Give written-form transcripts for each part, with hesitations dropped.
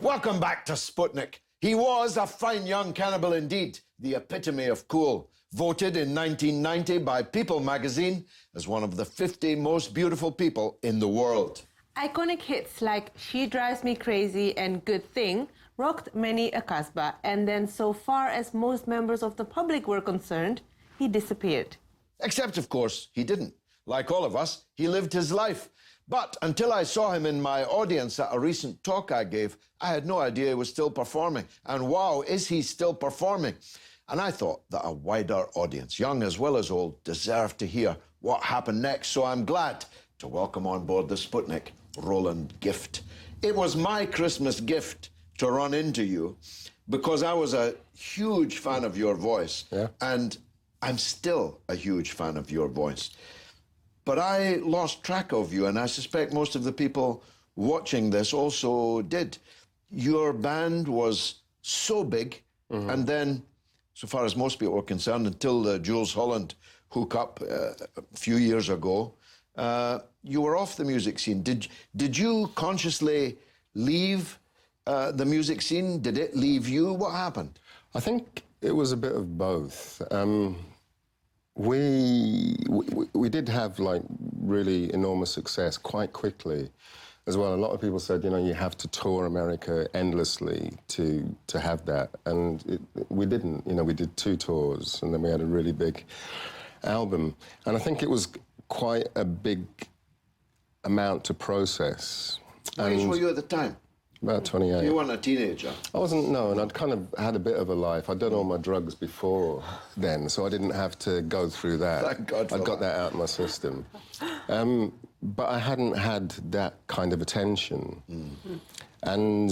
Welcome back to Sputnik. He was a fine young cannibal indeed, the epitome of cool. Voted in 1990 by People magazine as one of the 50 most beautiful people in the world. Iconic hits like She Drives Me Crazy and Good Thing rocked many a Casbah, and then so far as most members of the public were concerned, he disappeared. Except, of course, he didn't. Like all of us, he lived his life. But until I saw him in my audience at a recent talk I gave, I had no idea he was still performing. And wow, is he still performing? And I thought that a wider audience, young as well as old, deserved to hear what happened next. So I'm glad to welcome on board the Sputnik Roland gift. It was my Christmas gift to run into you because I was a huge fan of your voice. Yeah. And I'm still a huge fan of your voice. But I lost track of you, and I suspect most of the people watching this also did. Your band was so big, and then, so far as most people were concerned, until the Jules Holland hook-up a few years ago, you were off the music scene. Did you consciously leave the music scene? Did it leave you? What happened? I think it was a bit of both. We did have like really enormous success quite quickly as well. A lot of people said, you know, you have to tour America endlessly to have that, and we didn't. You know, we did 2 tours and then we had a really big album, and I think it was quite a big amount to process. How age were you at the time? About 28. You weren't a teenager? I wasn't, no, and I'd kind of had a bit of a life. I'd done all my drugs before then, so I didn't have to go through that. Thank God for I'd got that out of my system. But I hadn't had that kind of attention. And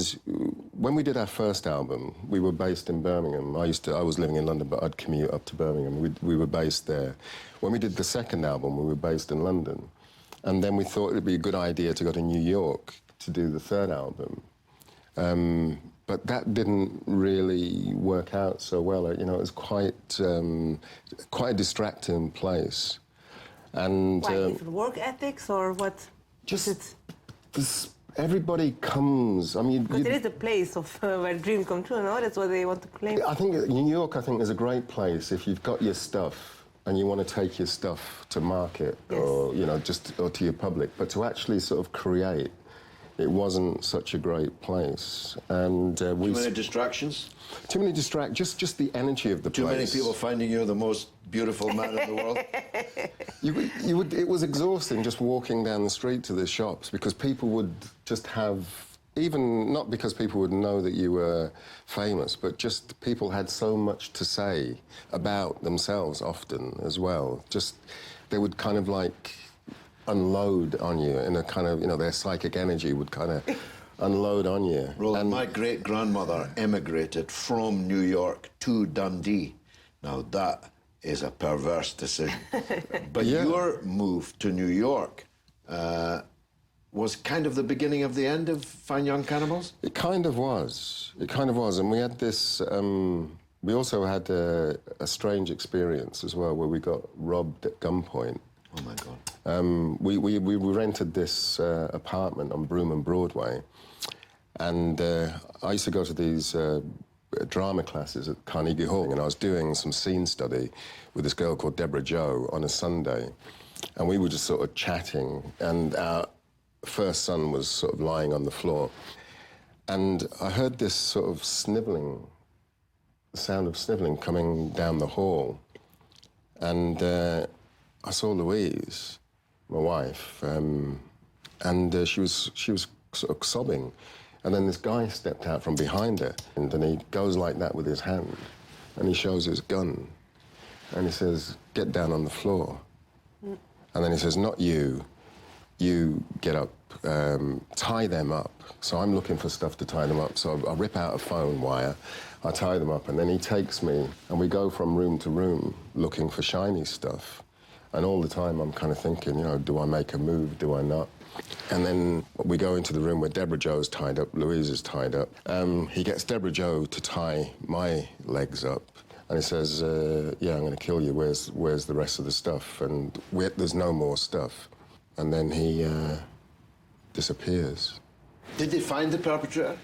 when we did our first album, we were based in Birmingham. I was living in London, but I'd commute up to Birmingham. We were based there. When we did the second album, we were based in London. And then we thought it'd be a good idea to go to New York to do the third album. But that didn't really work out so well. You know, it was quite a distracting place. And Why, is it work ethics or what? just everybody comes. I mean, Because it is a place of where dreams come true, no? That's what they want to claim. I think New York, is a great place if you've got your stuff and you want to take your stuff to market, Yes. or you know, or to your public. But to actually sort of create, it wasn't such a great place. And Too many distractions? Too many just the energy of the Too place. many people finding you the most beautiful man in the world? It was exhausting just walking down the street to the shops, because people would just have, even not because people would know that you were famous, but just people had so much to say about themselves often as well. Just, they would kind of like unload on you in a kind of, you know, their psychic energy would kind of unload on you. Roland, my great-grandmother emigrated from New York to Dundee. Now, that is a perverse decision. But Yeah. your move to New York was kind of the beginning of the end of Fine Young Cannibals? It kind of was. It kind of was. And we had this, we also had a strange experience as well, where we got robbed at gunpoint. Oh, my God. We rented this apartment on Broome and Broadway, and I used to go to these drama classes at Carnegie Hall, and I was doing some scene study with this girl called Deborah Joe on a Sunday, and we were just sort of chatting, and our first son was sort of lying on the floor, and I heard this sort of snivelling, the sound of snivelling coming down the hall, and I saw Louise, my wife, and she was sort of sobbing. And then this guy stepped out from behind her, and then he goes like that with his hand, and he shows his gun, and he says, "Get down on the floor." And then he says, "Not you. You get up, tie them up." So I'm looking for stuff to tie them up. So I rip out a phone wire, I tie them up, and then he takes me, and we go from room to room looking for shiny stuff. And all the time I'm kind of thinking, you know, do I make a move, do I not? And then we go into the room where Deborah Joe's tied up, Louise is tied up. He gets Deborah Joe to tie my legs up, and he says, yeah, I'm going to kill you, where's the rest of the stuff? And there's no more stuff. And then he disappears. Did they find the perpetrator?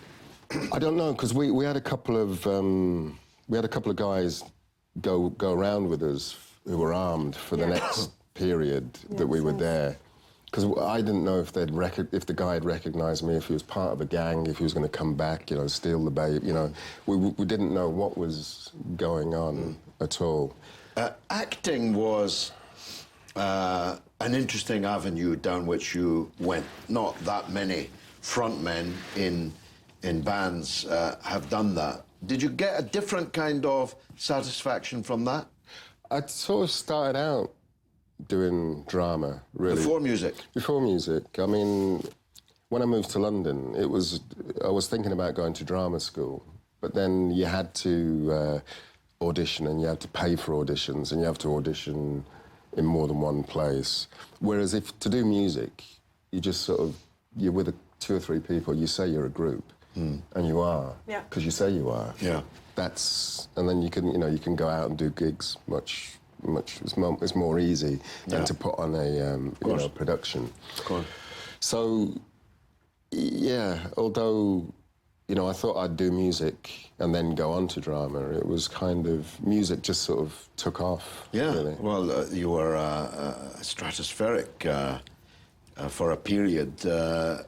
I don't know, because we had a couple of guys go around with us who were armed for the next period that we were there. Because I didn't know if the guy had recognised me, if he was part of a gang, if he was going to come back, you know, steal the baby. You know, we didn't know what was going on at all. Acting was an interesting avenue down which you went. Not that many frontmen in bands have done that. Did you get a different kind of satisfaction from that? I sort of started out doing drama, really. Before music? Before music. I mean, when I moved to London, I was thinking about going to drama school, but then you had to audition, and you had to pay for auditions, and you have to audition in more than one place. Whereas to do music, you just sort of, you're with 2 or 3 people, you say you're a group, and you are, because you say you are. Yeah. And then you can go out and do gigs it's more easy than to put on a production. Of course. So, yeah, although, I thought I'd do music and then go on to drama, it was kind of, music just sort of took off. Yeah, really. Well, you were stratospheric for a period.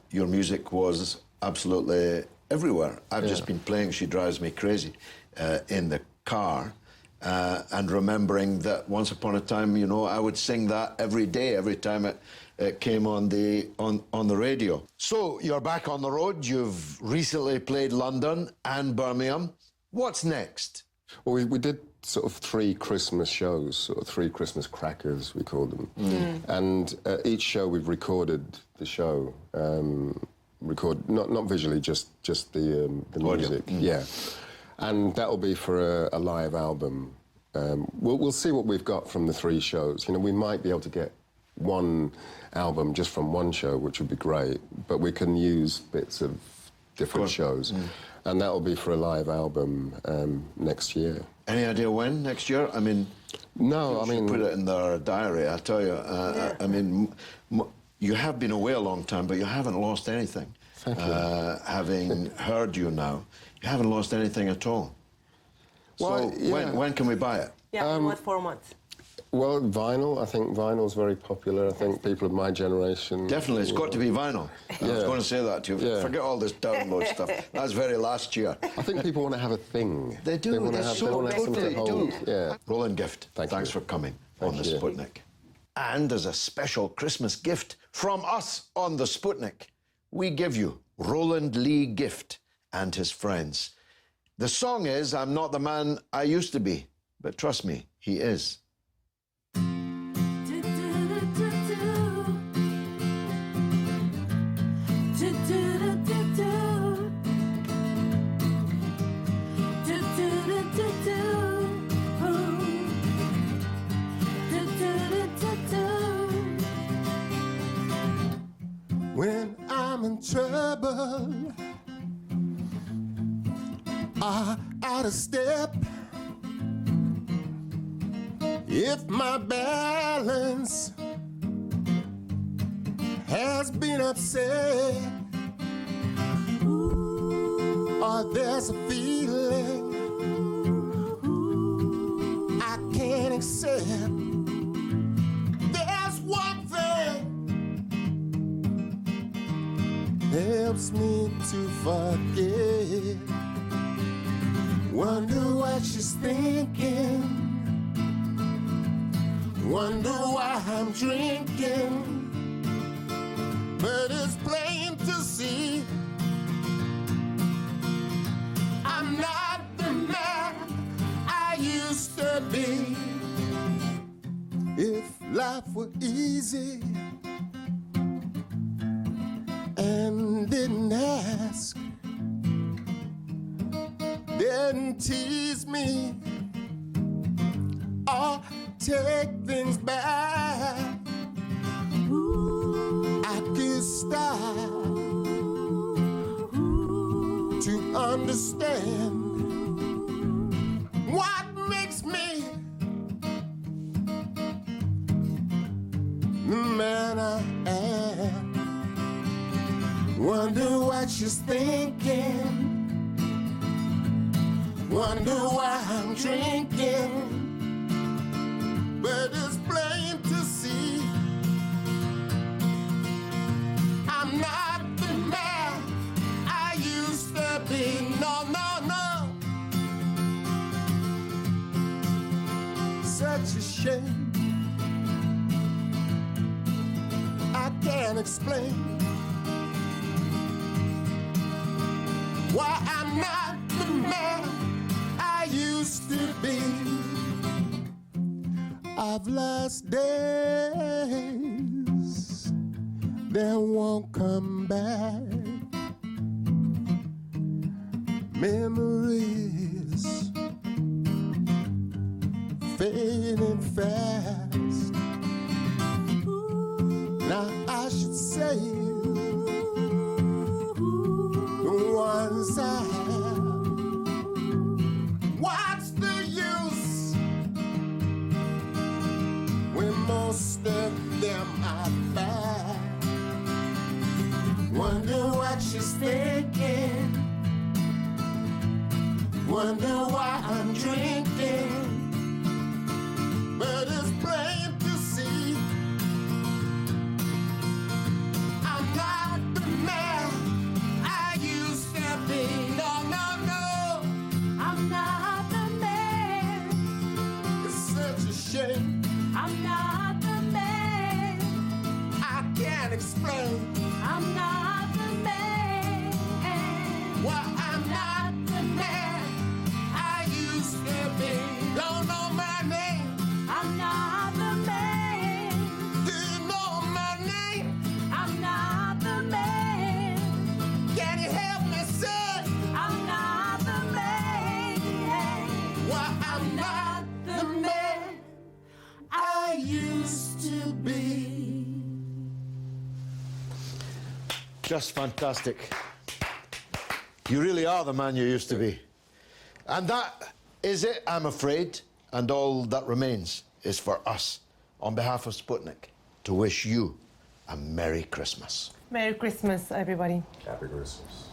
Your music was absolutely everywhere. I've just been playing She Drives Me Crazy in the car, and remembering that once upon a time, I would sing that every day, every time it came on the radio. So you're back on the road. You've recently played London and Birmingham. What's next? Well, we did sort of 3 Christmas shows, sort of 3 Christmas crackers, we called them. And each show we've recorded the show, not visually, just the music. Yeah. And that'll be for a live album. We'll see what we've got from the 3 shows. We might be able to get one album just from one show, which would be great, but we can use bits of different shows. And that'll be for a live album next year. Any idea when, next year? I mean... No, I mean... put it in their diary, I tell you. I mean, you have been away a long time, but you haven't lost anything. Thank you. Having heard you now, you haven't lost anything at all. Well, so when can we buy it? Yeah, in what format? Well, vinyl. I think vinyl's very popular. I think people of my generation... Definitely, it's got to be vinyl. I was going to say that to you. Yeah. Forget all this download stuff. That's very last year. I think people want to have a thing. They do. They totally do. Yeah. Roland Gift, thanks for coming on the Sputnik. And as a special Christmas gift from us on the Sputnik, we give you Roland Lee Gift and his friends. The song is I'm Not the Man I Used to Be, but trust me, he is. When I'm in trouble or out of step, if my balance has been upset, or there's a feeling I can't accept, there's one thing helps me to forget. Wonder what she's thinking. Wonder why I'm drinking. But it's plain to see I'm not the man I used to be. If life were easy and didn't ask, didn't tease me or take things back, I could start to understand what makes me the man I am. Wonder what she's thinking. Wonder why I'm drinking, but it's plain to see I'm not the man I used to be. No, no, no. Such a shame, I can't explain why I'm not the man I used to be. I've lost days that won't come back, memories fading fast. Now I should say the ones I have. What's the use when most of them are bad? Wonder what she's thinking. Wonder why I'm drinking. But it's plain to see I'm not the man I used to be. No, no, no. I'm not the man. It's such a shame. I'm not the man. I can't explain I'm not the man. why I'm not the man I used to be. Don't know my name. I'm not the man. Do you know my name? I'm not the man. Can you help me, sir? I'm not the man. Why I'm not the man I used to be. Just fantastic. You really are the man you used to be. And that is it, I'm afraid. And all that remains is for us, on behalf of Sputnik, to wish you a Merry Christmas. Merry Christmas, everybody. Happy Christmas.